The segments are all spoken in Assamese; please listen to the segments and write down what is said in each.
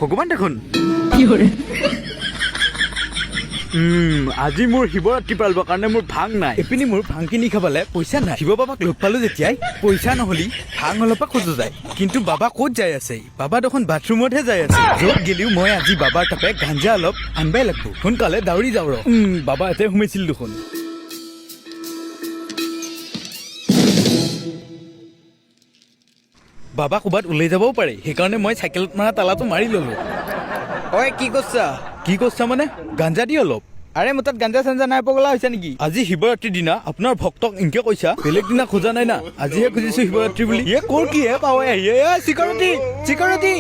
ভগৱান দেখোন আজি মোৰ শিৱৰাত্ৰি পালিবৰ কাৰণে মোৰ ভাং নাই এপিনি মোৰ ভাং কিনি খাবলৈ পইচা নাই শিৱ বাবাক লগ পালো যেতিয়াই পইচা নহলি ভাং অলপা খোজো যায় কিন্তু বাবা ক'ত যাই আছে বাবা দেখোন বাথৰুমতহে যাই আছে য'ত গেলিও মই আজি বাবাৰ তাপে গাঞ্জা অলপ আনবাই লাগব সোনকালে দাউৰি যাওঁ বাবা এতে সোমাইছিল দেখোন বাবা ক'ৰবাত ওলাই যাবও পাৰে সেইকাৰণে মই চাইকেলত মাৰা তালাটো মাৰি ললো ঐ কি কৈছা মানে গাঞ্জা দি অলপ আৰে মোৰ তাত গাঞ্জা চাঞ্জা নাই পগলা হৈছে নেকি আজি শিৱৰাত্ৰিৰ দিনা আপোনাৰ ভক্তক ইনকে কৈছা বেলেগ দিনা খোজা নাই না আজিহে খুজিছো শিৱৰাত্ৰি বুলি ক'ৰ কি হে পাৱে চিকিউৰিটি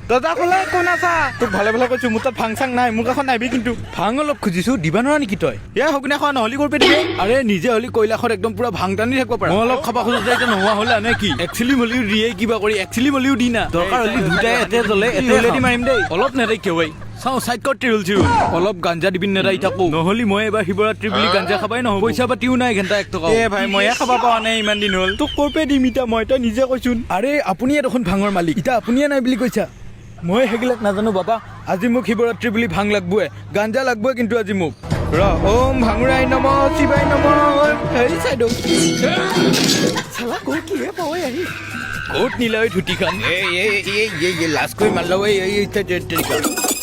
দৰ্জা খোলা কোন আছা তোক ভালে ভালে কৈছো মোৰ তাত ভাং চাং নাই মোৰ কাষত নাইবি কিন্তু ভাং অলপ খুজিছো দিবা নোৱাৰা নেকি তই সগুনে খোৱা নহলি কৰিব দিয়ে আৰে নিজে হলি কৈলাশত একদম পুৰা ভাং টানি থাকিব পাৰে মই অলপ খাবা খোজো এতিয়া নোহোৱা হলে আনে কি একচুৱেলি মলিও দিয়ে কিবা কৰি একচুৱেলি মলিও দি না দৰকাৰ হলি দুটাই এতে জ্বলে এতে দি মাৰিম দেই অলপ নেদেই কিয় চাওঁ চাইড কট টিৰুল অলপ গাঞ্জা দিবি নেদাই থাকো নহলি মই এবাৰ শিৱৰাত্ৰি বুলি গাঞ্জা খাবাই নহ'ব পইচা পাতিও নাই ঘণ্টা 1 টকা ভাই ময়ে খাব পোৱা নাই ইমান দিন হ'ল তোক কৰপে দিম এতিয়া মই তই নিজে কৈছোন আৰে আপুনিয়ে দেখোন ভাঙৰ মালিক এতিয়া আপুনিয়ে নাই বুলি কৈছা মই সেইগিলাক নাজানো বাবা আজি মোক শিৱৰাত্ৰি বুলি ভাং লাগবই গাঞ্জা লাগবই কিন্তু আজি মোক ওম ভাঙুৰাই নম শিৱাই নম হেৰি চাইড চালা ক'ত কি হে পাৱে আহি ক'ত নিলা ধুতিখন লাজ কৰি মাৰিলা